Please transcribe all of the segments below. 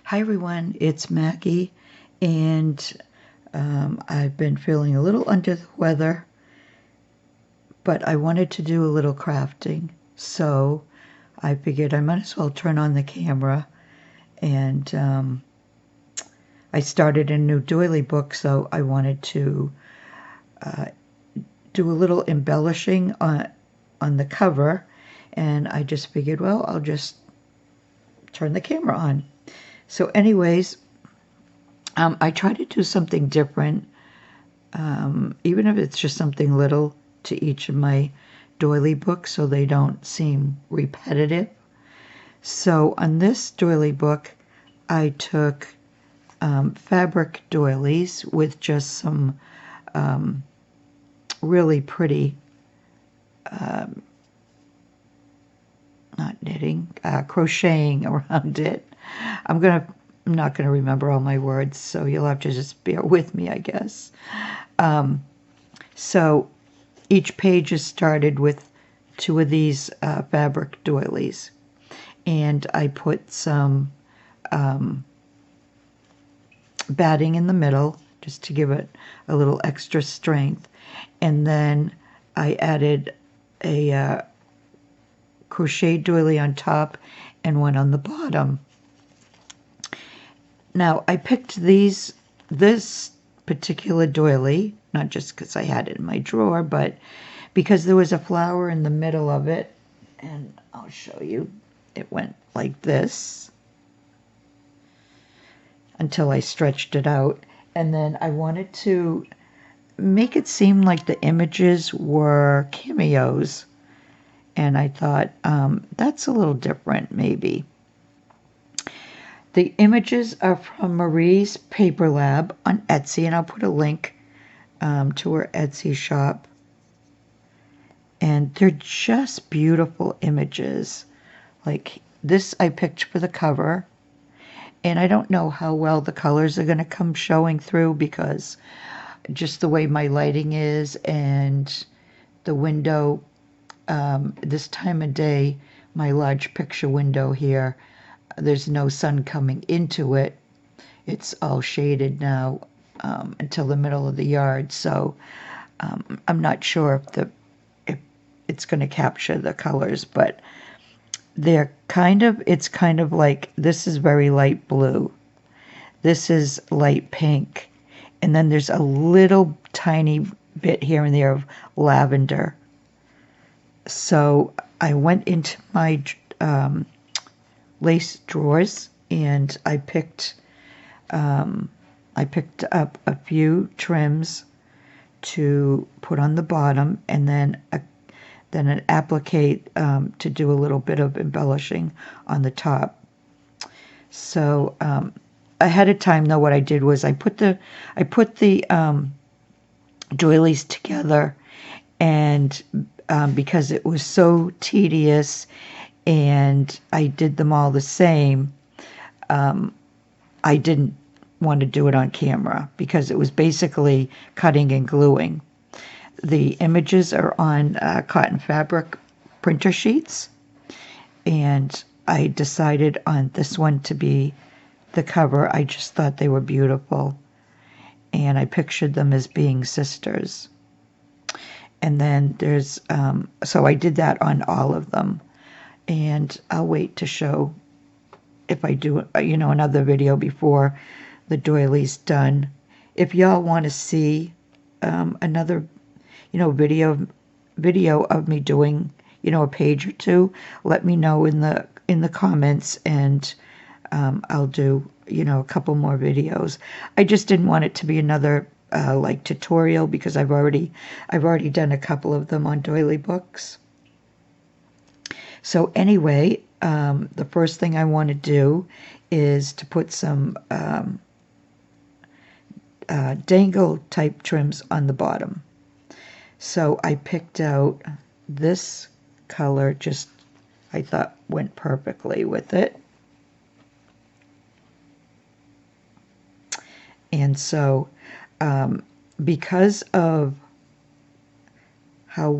Hi everyone, it's Maggie, and I've been feeling a little under the weather, but I wanted to do a little crafting, so I figured I might as well turn on the camera, and I started a new doily book, so I wanted to do a little embellishing on the cover, and I just figured, well, I'll just turn the camera on. So anyways, I try to do something different, even if it's just something little, to each of my doily books so they don't seem repetitive. So on this doily book, I took fabric doilies with just some really pretty, not knitting, crocheting around it. I'm not gonna remember all my words, so you'll have to just bear with me, I guess. So each page is started with two of these fabric doilies, and I put some batting in the middle just to give it a little extra strength, and then I added a crochet doily on top and one on the bottom. Now I picked this particular doily, not just because I had it in my drawer, but because there was a flower in the middle of it, and I'll show you. It went like this until I stretched it out, and then I wanted to make it seem like the images were cameos, and I thought that's a little different maybe. The images are from Marie's Paper Lab on Etsy, and I'll put a link to her Etsy shop. And they're just beautiful images. Like this I picked for the cover, and I don't know how well the colors are going to come showing through because just the way my lighting is and the window, this time of day, my large picture window here, there's no sun coming into it. It's all shaded now until the middle of the yard, so I'm not sure if it's going to capture the colors, but it's kind of like, this is very light blue, this is light pink, and then there's a little tiny bit here and there of lavender. So I went into my lace drawers, and I picked up a few trims to put on the bottom, and then an applique to do a little bit of embellishing on the top. So ahead of time, though, what I did was I put the doilies together, and because it was so tedious and I did them all the same, I didn't want to do it on camera because it was basically cutting and gluing. The images are on cotton fabric printer sheets, and I decided on this one to be the cover. I just thought they were beautiful, and I pictured them as being sisters. And then there's, so I did that on all of them, and I'll wait to show if I do, another video before the doily's done. If y'all want to see another, video of me doing, a page or two, let me know in the comments, and I'll do, a couple more videos. I just didn't want it to be another like tutorial because I've already done a couple of them on doily books. So anyway, the first thing I want to do is to put some dangle type trims on the bottom. So I picked out this color, just I thought went perfectly with it. And so because of how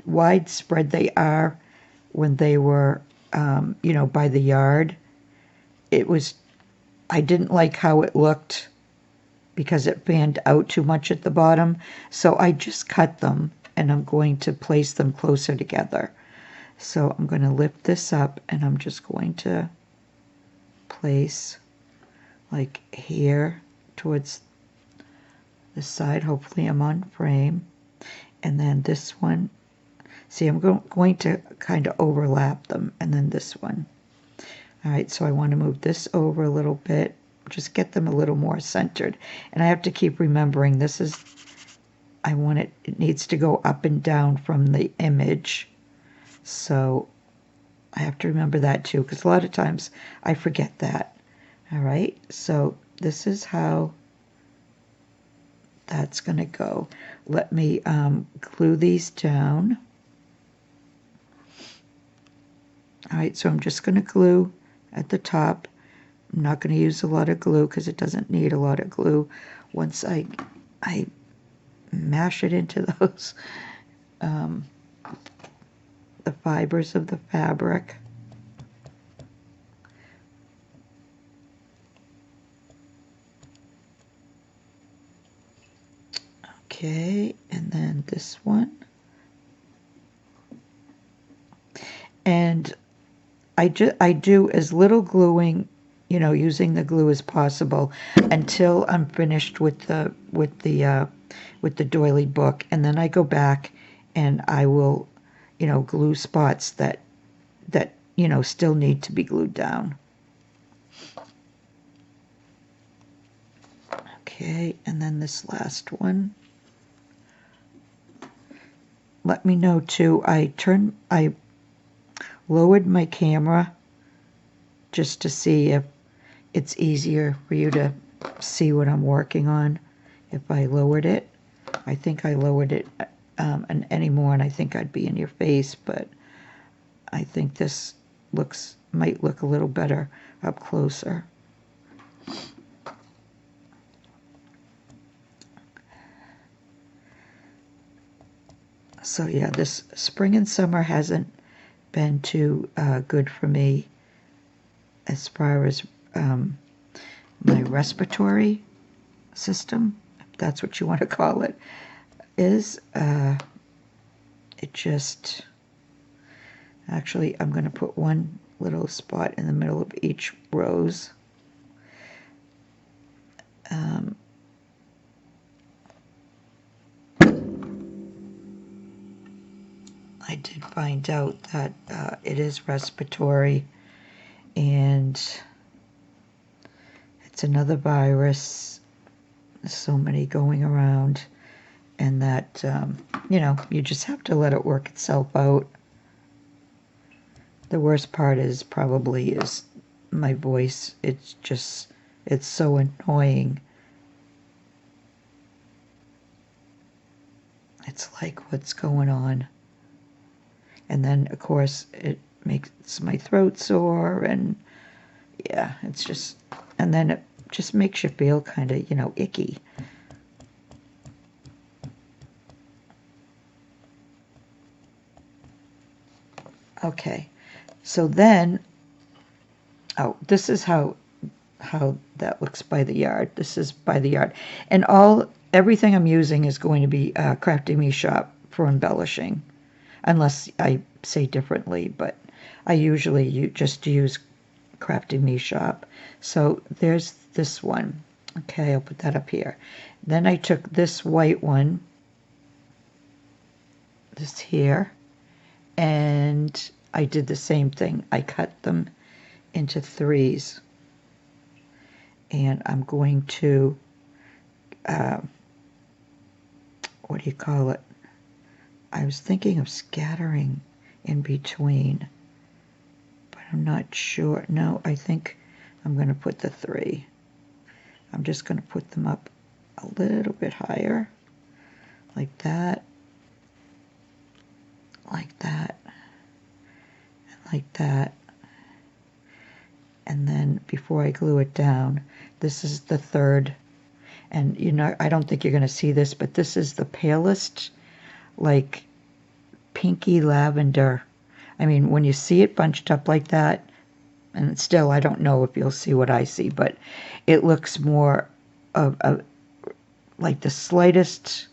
widespread they are when they were by the yard, it was I didn't like how it looked because it fanned out too much at the bottom. So I just cut them and I'm going to place them closer together. So I'm going to lift this up and I'm just going to place like here towards the side. Hopefully I'm on frame. And then this one, see, I'm going to kind of overlap them, and then this one. All right, so I want to move this over a little bit, just get them a little more centered. And I have to keep remembering this is, I want it needs to go up and down from the image. So I have to remember that too, because a lot of times I forget that. All right, so this is how that's going to go. Let me glue these down. All right, so I'm just going to glue at the top. I'm not going to use a lot of glue because it doesn't need a lot of glue. Once I mash it into those the fibers of the fabric. Okay, and then this one. And I do as little gluing, you know, using the glue as possible until I'm finished with the doily book, and then I go back and I will, you know, glue spots that you know still need to be glued down. Okay, and then this last one. Let me know too. I lowered my camera just to see if it's easier for you to see what I'm working on if I lowered it. I think I lowered it and anymore, and I think I'd be in your face, but I think this might look a little better up closer. So yeah, this spring and summer hasn't been too good for me as far as my respiratory system, if that's what you want to call it, is. It just, actually, I'm going to put one little spot in the middle of each rose. I did find out that it is respiratory, and it's another virus. There's so many going around, and that, you know, you just have to let it work itself out. The worst part is probably my voice. It's so annoying. It's like, what's going on? And then, of course, it makes my throat sore, and yeah, it's just, and then it just makes you feel kind of, you know, icky. Okay, so then, oh, this is how that looks by the yard. This is by the yard, and everything I'm using is going to be Crafty Me Shop for embellishing, unless I say differently, but I usually just use Crafty Me Shop. So there's this one. Okay, I'll put that up here. Then I took this white one, this here, and I did the same thing. I cut them into threes, and I'm going to, what do you call it? I was thinking of scattering in between, but I'm not sure. No, I think I'm going to put the three. I'm just going to put them up a little bit higher, like that, like that, and like that. And then before I glue it down, this is the third. And you know, I don't think you're going to see this, but this is the palest, like pinky lavender. I mean, when you see it bunched up like that, And still, I don't know if you'll see what I see, but it looks more of a, like the slightest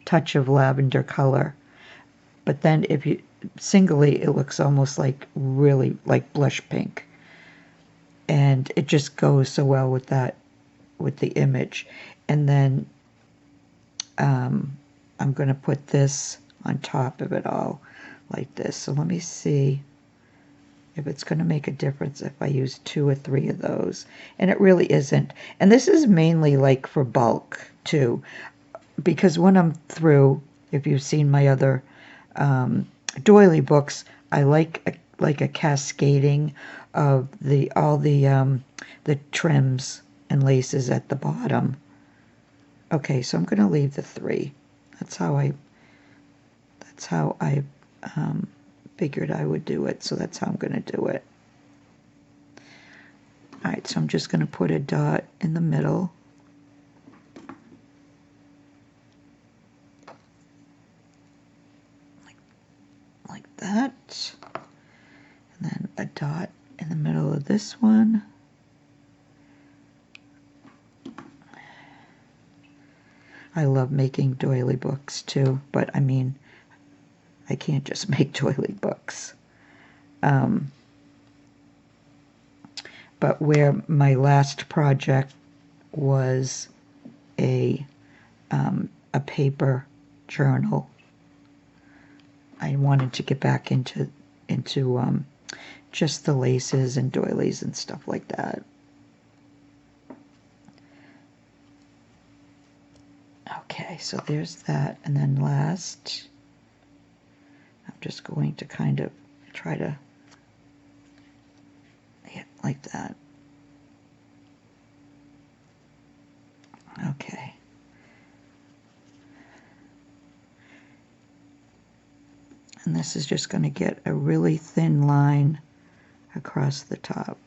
touch of lavender color. But then if you singly, it looks almost like really like blush pink. And it just goes so well with that, with the image. And then I'm going to put this on top of it all like this. So let me see if it's going to make a difference if I use 2 or 3 of those. And it really isn't. And this is mainly like for bulk too, because when I'm through, if you've seen my other doily books, I like a cascading of all the trims and laces at the bottom. Okay, so I'm going to leave the 3. That's how I figured I would do it, so that's how I'm going to do it. Alright, so I'm just going to put a dot in the middle. Like that. And then a dot in the middle of this one. I love making doily books too, but I mean, I can't just make doily books. But where my last project was a paper journal, I wanted to get back into just the laces and doilies and stuff like that. Okay, so there's that. And then last, I'm just going to kind of try to hit like that. Okay. And this is just going to get a really thin line across the top.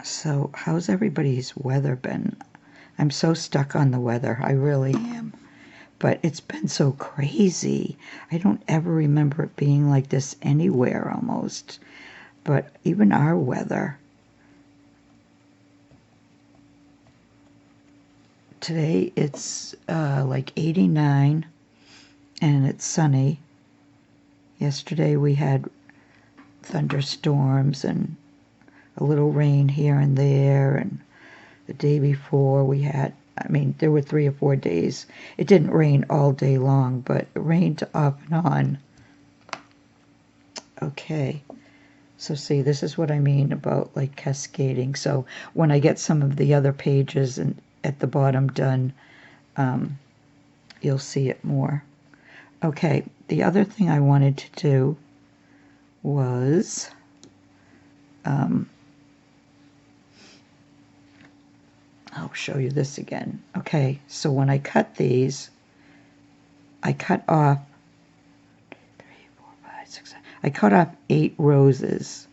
So how's everybody's weather been? I'm so stuck on the weather. I really am. But it's been so crazy. I don't ever remember it being like this anywhere almost. But even our weather. Today it's like 89 and it's sunny. Yesterday we had thunderstorms and a little rain here and there, and the day before we had, I mean, there were 3 or 4 days. It didn't rain all day long, but it rained off and on. Okay, so see, this is what I mean about like cascading. So when I get some of the other pages and at the bottom done, you'll see it more. Okay, the other thing I wanted to do was I'll show you this again. Okay, so when I cut these, I cut off 3, 4, 5, 6, 7. I cut off 8 roses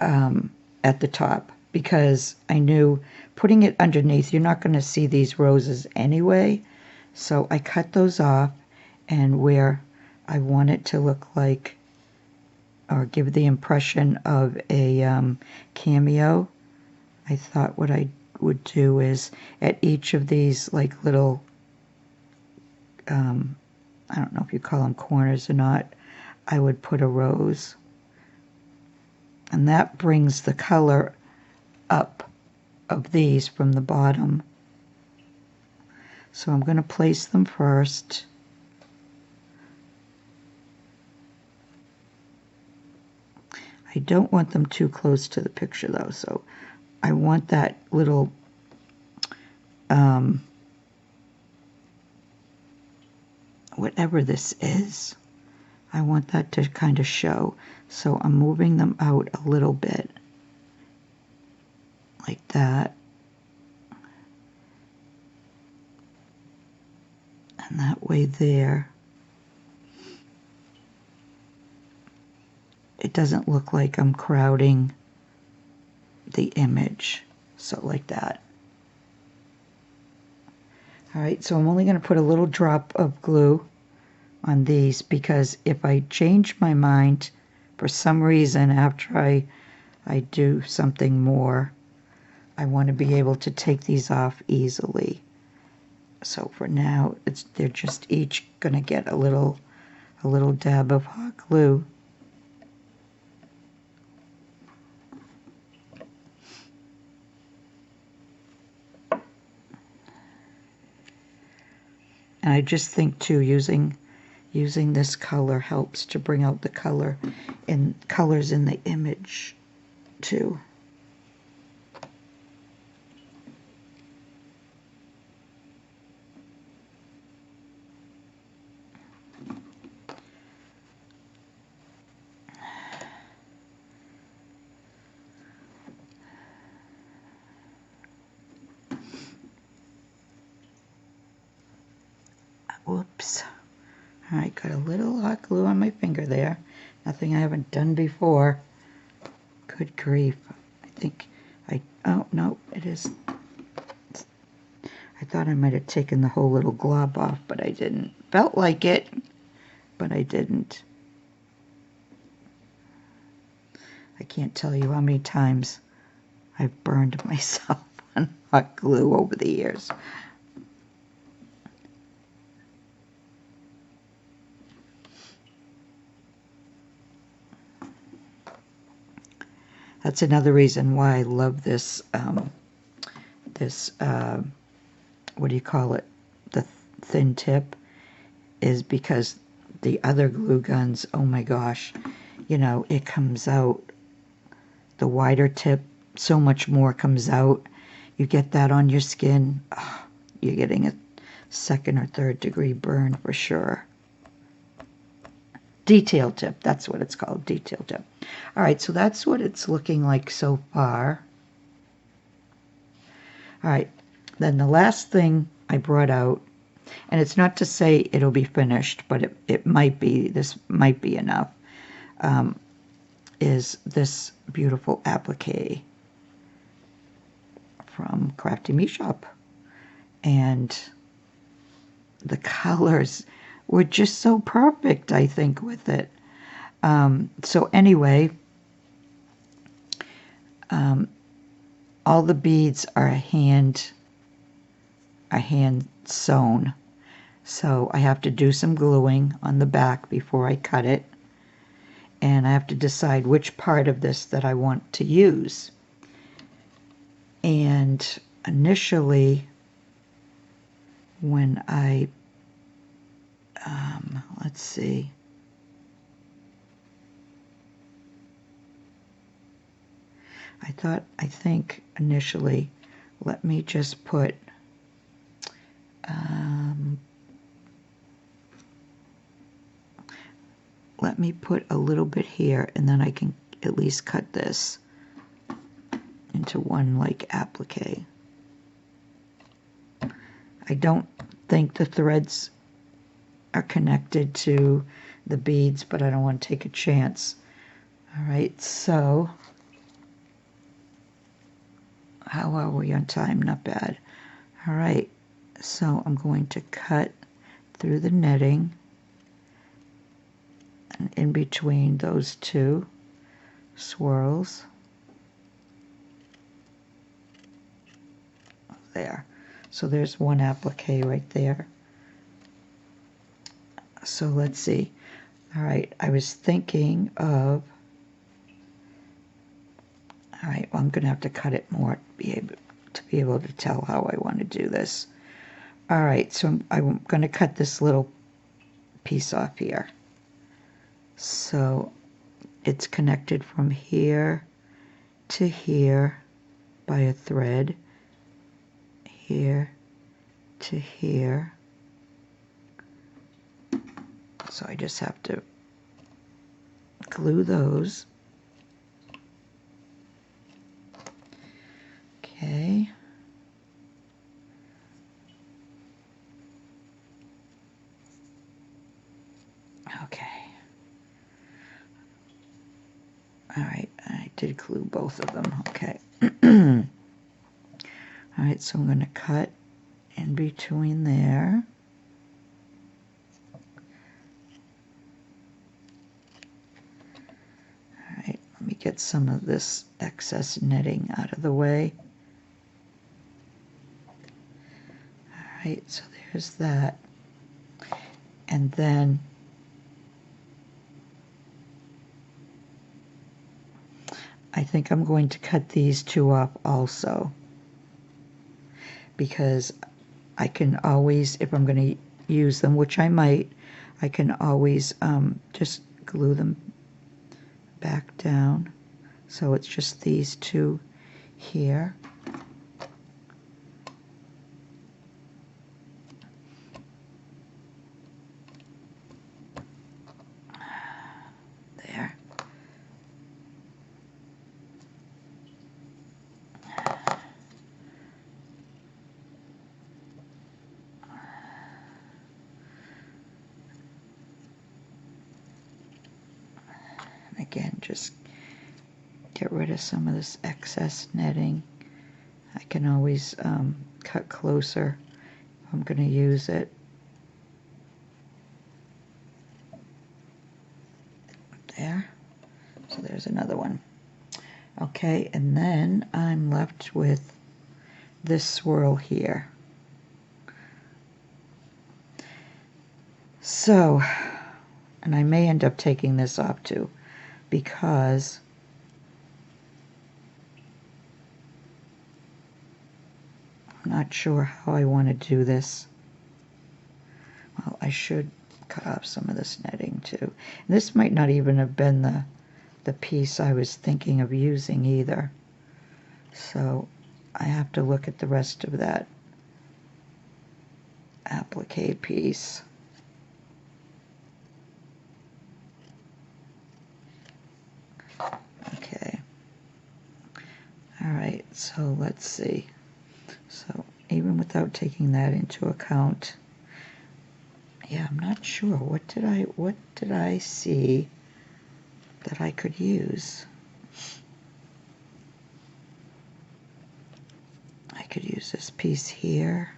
at the top because I knew putting it underneath, you're not going to see these roses anyway. So I cut those off, and where I want it to look like or give the impression of a cameo, I thought what I would do is at each of these like little, I don't know if you call them corners or not, I would put a rose. And that brings the color up of these from the bottom. So I'm going to place them first. I don't want them too close to the picture though, so I want that little whatever this is, I want that to kind of show. So I'm moving them out a little bit like that. And that way there. it doesn't look like I'm crowding the image. So like that. All right, so I'm only going to put a little drop of glue on these because if I change my mind for some reason after I do something more, I want to be able to take these off easily. So for now, they're just each going to get a little dab of hot glue. And I just think too, using this color helps to bring out the colors in the image too. Whoops. All right, got a little hot glue on my finger there. Nothing I haven't done before. Good grief. I think oh no, it is. I thought I might have taken the whole little glob off, but I didn't. Felt like it, but I didn't. I can't tell you how many times I've burned myself on hot glue over the years. That's another reason why I love this, what do you call it, the thin tip, is because the other glue guns, oh my gosh, you know, it comes out, the wider tip, so much more comes out. You get that on your skin, oh, you're getting a 2nd or 3rd degree burn for sure. Detail tip, that's what it's called, detail tip. All right, so that's what it's looking like so far. All right, then the last thing I brought out, and it's not to say it'll be finished, but it might be, this might be enough, is this beautiful applique from Crafty Me Shop. And the colors were just so perfect, I think, with it. So anyway, all the beads are hand sewn. So I have to do some gluing on the back before I cut it. And I have to decide which part of this that I want to use. And initially, when I, let's see, I think initially, let me just put, let me put a little bit here, and then I can at least cut this into one like applique. I don't think the threads are connected to the beads, but I don't want to take a chance. All right, so how are we on time? Not bad. All right, so I'm going to cut through the netting and in between those two swirls. There. So there's one applique right there. So let's see. All right, I was thinking of, all right, well, I'm going to have to cut it more to be able to tell how I want to do this. All right, so I'm going to cut this little piece off here. So it's connected from here to here by a thread, here to here. So I just have to glue those. Okay. Okay. did glue both of them. Okay. All right, so I'm going to cut in between there. All right, let me get some of this excess netting out of the way. All right, so there's that. And then I think I'm going to cut these two off also, because I can always, if I'm going to use them, which I might, I can always just glue them back down. So it's just these two here. There. And again, just get rid of some of this excess netting. I can always cut closer if I'm going to use it. There. So there's another one. Okay, and then I'm left with this swirl here. So, and I may end up taking this off too, because I'm not sure how I want to do this. Well, I should cut off some of this netting too. And this might not even have been the piece I was thinking of using either. So I have to look at the rest of that applique piece. Okay. All right, so let's see. So even without taking that into account, yeah, I'm not sure. What did I see that I could use? I could use this piece here.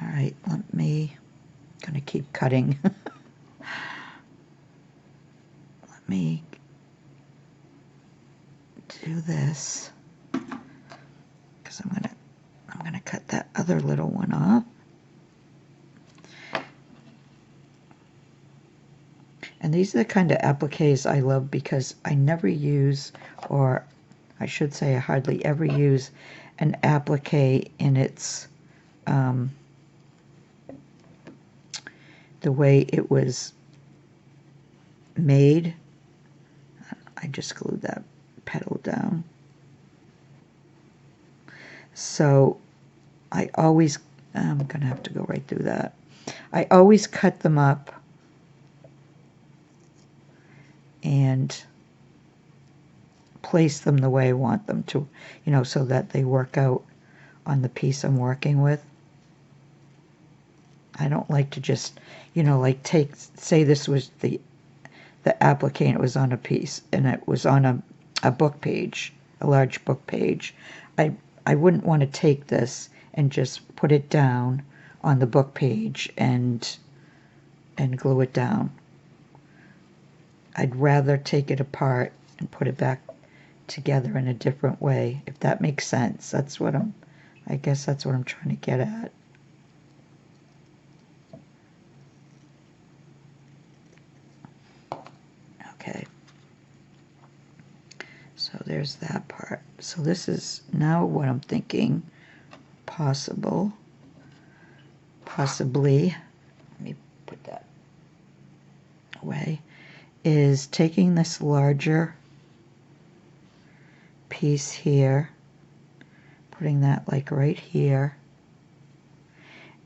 All right, gonna keep cutting. Let me do this, because I'm gonna cut that other little one off. And these are the kind of appliques I love, because I never use, or I should say I hardly ever use, an applique in its the way it was made. I just glued that petal down. So I always, I'm gonna have to go right through that. I always cut them up and place them the way I want them to, you know, so that they work out on the piece I'm working with. I don't like to just, you know, like say this was the applique and it was on a piece and it was on a book page, a large book page. I wouldn't want to take this and just put it down on the book page and glue it down. I'd rather take it apart and put it back together in a different way, if that makes sense. That's what I guess that's what I'm trying to get at. Okay. So there's that part. So this is now what I'm thinking possibly, let me put that away, is taking this larger piece here, putting that like right here,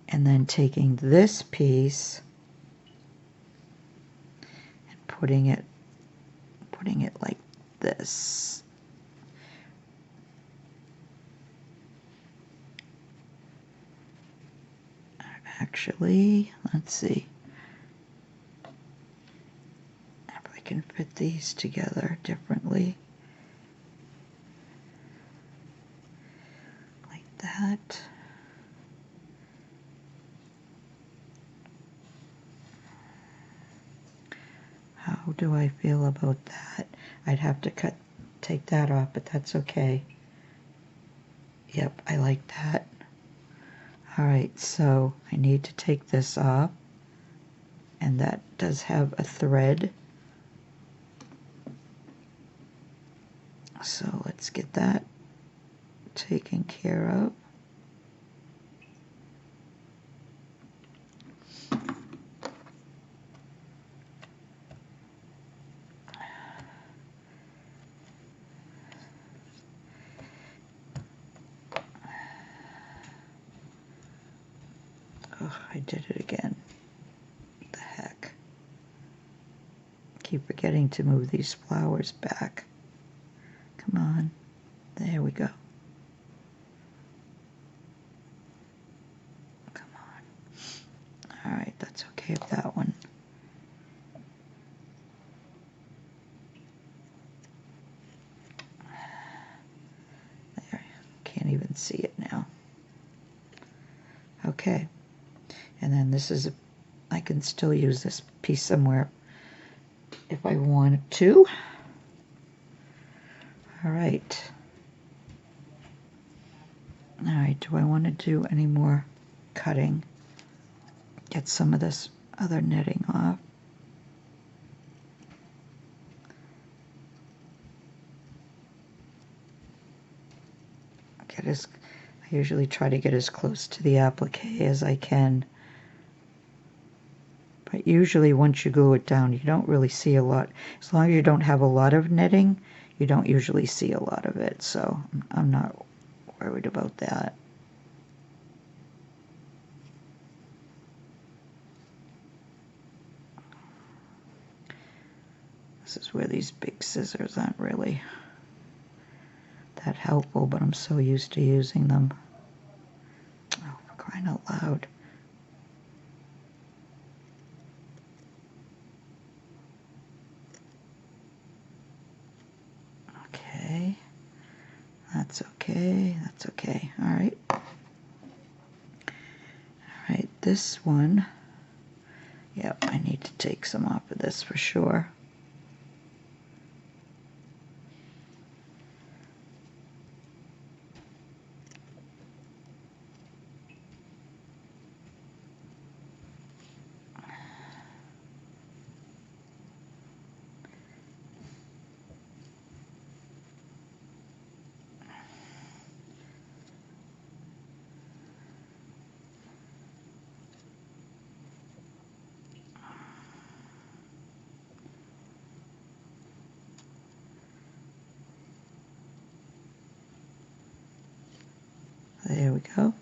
and then taking this piece and putting it like this. Actually, let's see if I can fit these together differently. Like that. How do I feel about that? I'd have to take that off, but that's okay. Yep, I like that. All right, so I need to take this off, and that does have a thread. So let's get that taken care of. Oh, I did it again. What the heck? Keep forgetting to move these flowers back. Come on. There we go. Come on. All right, that's okay with that one. There, can't even see it now. Okay, and then this is I can still use this piece somewhere if I wanted to. All right. All right, do I want to do any more cutting? Get some of this other knitting off. I usually try to get as close to the applique as I can. But usually once you glue it down, you don't really see a lot. As long as you don't have a lot of knitting, you don't usually see a lot of it. So I'm not worried about that. This is where these big scissors aren't really that helpful, but I'm so used to using them. Oh, for crying out loud. Okay. That's okay. That's okay. All right. All right, this one. Yep, I need to take some off of this for sure. There we go.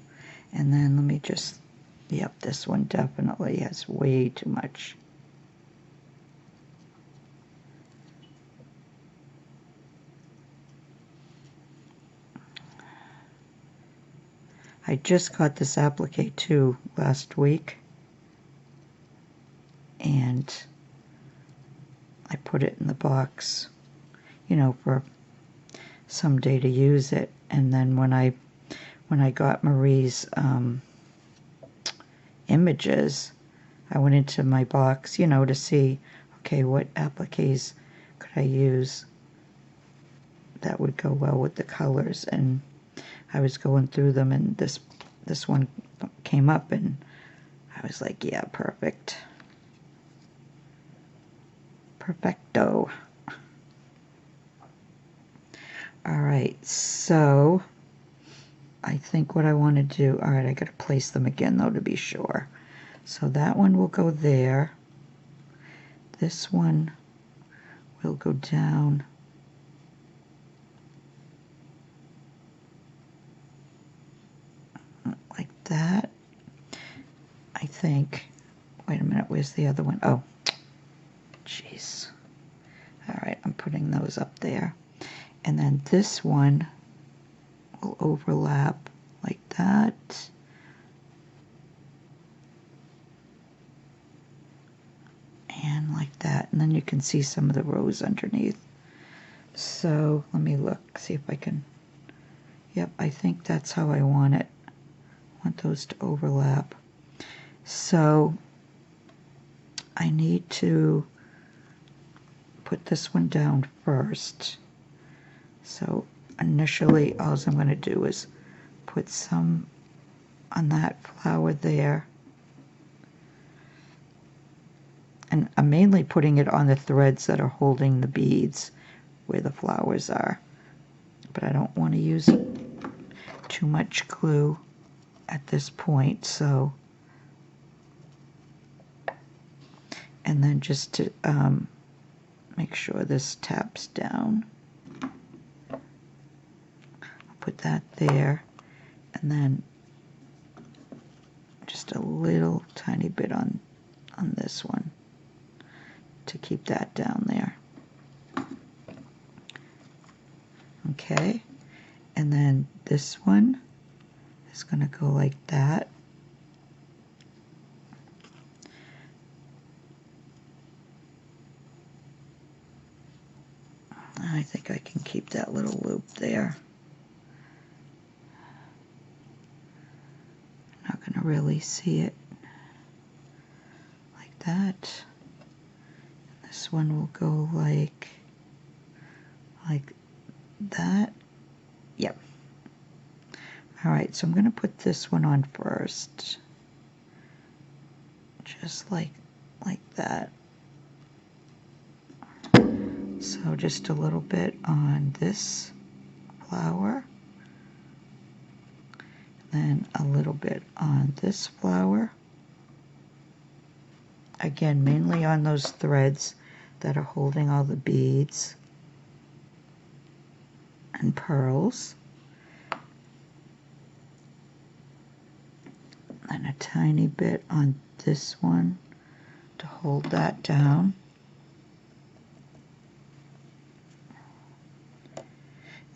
And then let me just, yep, this one definitely has way too much. I just got this applique too last week, and I put it in the box, you know, for someday to use it. And then when I got Marie's images, I went into my box, you know, to see, okay, what appliques could I use that would go well with the colors. And I was going through them, and this one came up, and I was like, yeah, perfect. Perfecto. All right, so I think what I want to do, all right, I got to place them again though to be sure. So that one will go there. This one will go down. Like that, I think. Wait a minute, where's the other one? Oh, jeez. All right, I'm putting putting those up there. And then this one will overlap like that. And like that. And then you can see some of the rows underneath. So let me look, see if I can. Yep, I think that's how I want it. I want those to overlap. So I need to put this one down first. So initially all I'm going to do is put some on that flower there. And I'm mainly putting it on the threads that are holding the beads where the flowers are. But I don't want to use too much glue at this point, so. And then just to make sure this taps down. I'll put that there, and then just a little tiny bit on this one to keep that down there. Okay, and then this one is going to go like that. I think I can keep that little loop there. I'm not going to really see it like that. And this one will go like that. Yep. Alright, so I'm going to put this one on first. Just like that. So just a little bit on this flower. Then a little bit on this flower. Again, mainly on those threads that are holding all the beads and pearls. And a tiny bit on this one to hold that down.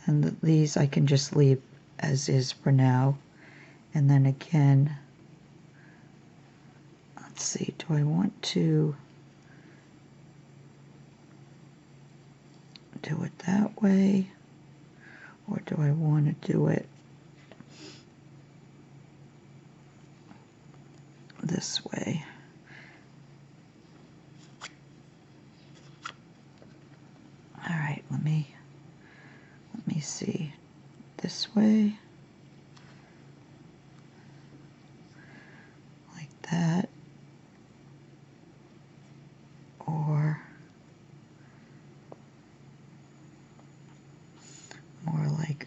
And these I can just leave as is for now. And then again, let's see, do I want to do it that way? Or do I want to do it this way? All right, let me see. This way, like that, or more like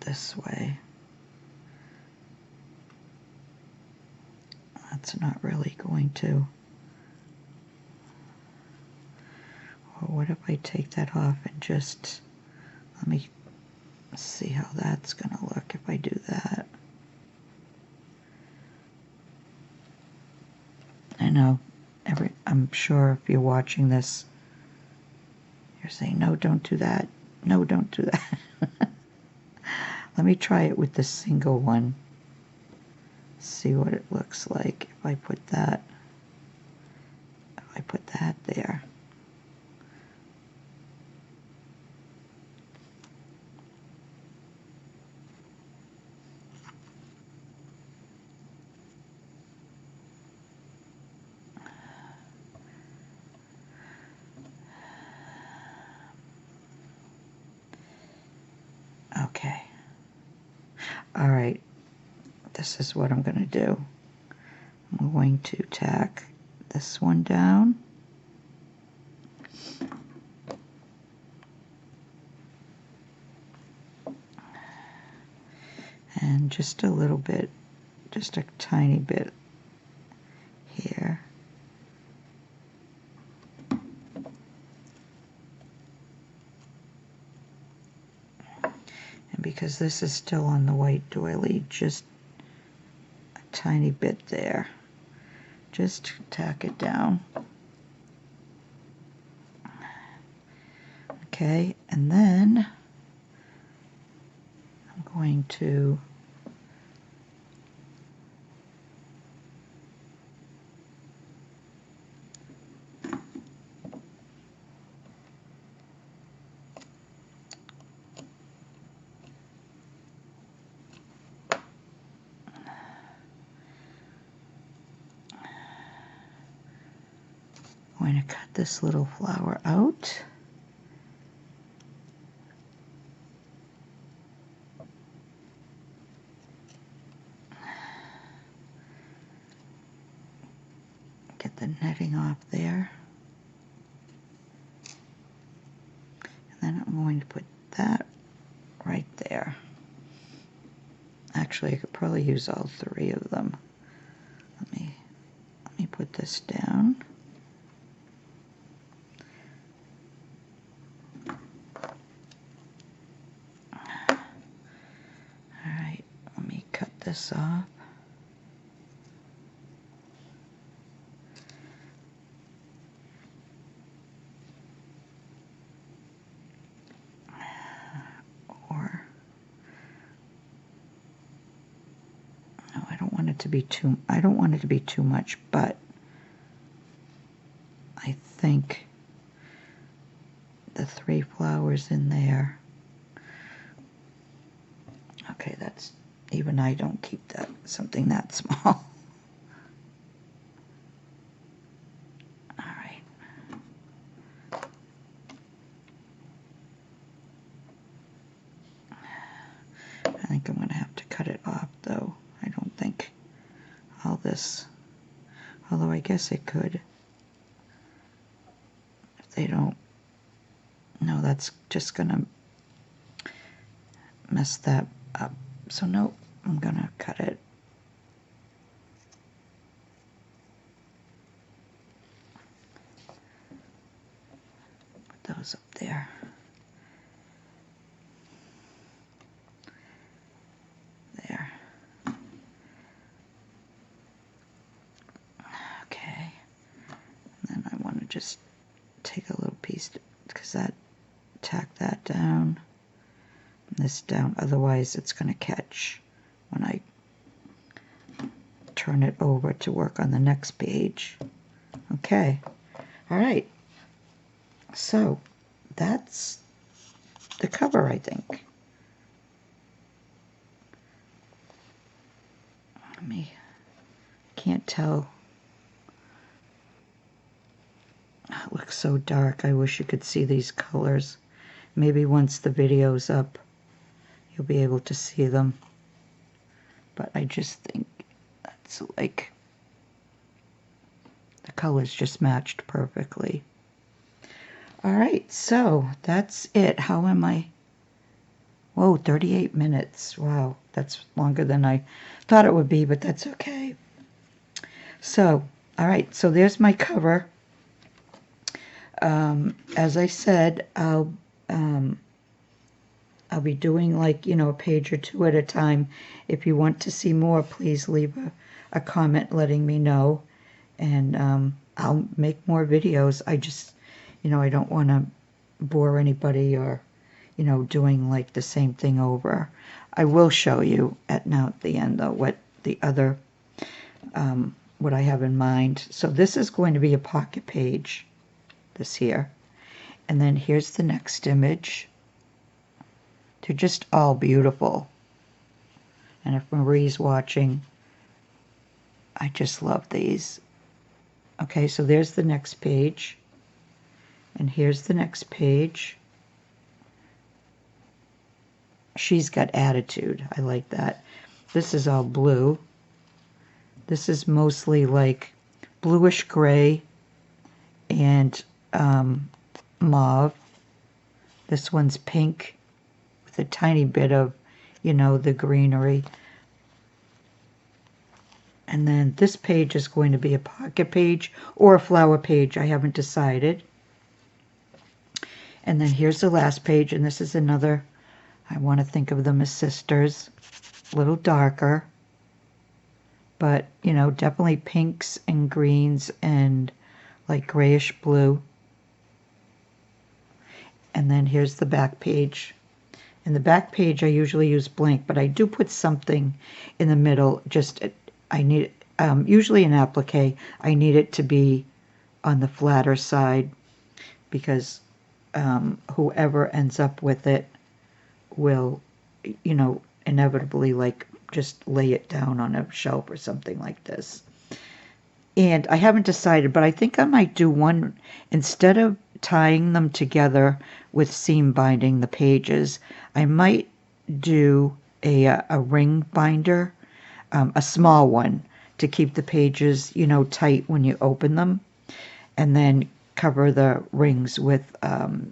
this way. That's not really going to. Or what if I take that off and just, let me see how that's going to look if I do that. I know, I'm sure if you're watching this, you're saying, no, don't do that. No, don't do that. Let me try it with the single one. See what it looks like if I put that there. Okay. All right. This is what I'm going to do. I'm going to tack this one down. And just a little bit, just a tiny bit here. And because this is still on the white doily, just a tiny bit there. Just tack it down. Okay, and then I'm going to cut this little flower out. Get the netting off there. And then I'm going to put that right there. Actually, I could probably use all three of them. Let me put this down. Alright, let me cut this off. Or, no, I don't want it to be too much, but I think the 3 flowers in there. Okay, that's, even I don't keep that, something that small. Alright. I think I'm going to have to cut it off, though. I don't think all this, although I guess it could. If they don't, no, that's just going to mess that up. So nope, I'm going to cut it. Put those up there. There. Okay. And then I want to just take a little piece, because that, tack that down, and this down, otherwise it's going to catch when I turn it over to work on the next page. Okay, all right, so that's the cover, I think. Can't tell. It looks so dark. I wish you could see these colors. Maybe once the video's up, you'll be able to see them. But I just think that's like, the colors just matched perfectly. All right, so that's it. How am I? Whoa, 38 minutes. Wow, that's longer than I thought it would be, but that's okay. So, all right, so there's my cover. As I said, I'll be doing, like, you know, a page or two at a time. If you want to see more, please leave a comment letting me know, and I'll make more videos. I just, you know, I don't want to bore anybody, or, you know, doing like the same thing over. I will show you at the end, though, what the other, what I have in mind. So this is going to be a pocket page, this here. And then here's the next image. They're just all beautiful. And if Marie's watching, I just love these. Okay, so there's the next page. And here's the next page. She's got attitude. I like that. This is all blue. This is mostly like bluish gray and mauve. This one's pink with a tiny bit of, you know, the greenery. And then this page is going to be a pocket page or a flower page. I haven't decided. And then here's the last page, and this is another, I want to think of them as sisters, a little darker, but, you know, definitely pinks and greens and like grayish blue. And then here's the back page. In the back page, I usually use blank, but I do put something in the middle. Just I need usually an applique. I need it to be on the flatter side because whoever ends up with it will, you know, inevitably like just lay it down on a shelf or something like this. And I haven't decided, but I think I might do one, instead of tying them together with seam binding the pages, I might do a ring binder, a small one, to keep the pages, you know, tight when you open them, and then cover the rings with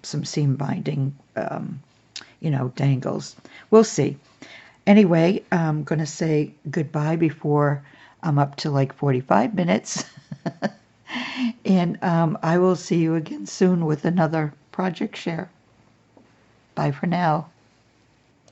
some seam binding, you know, dangles. We'll see. Anyway, I'm going to say goodbye before I'm up to like 45 minutes. And I will see you again soon with another project share. Bye for now.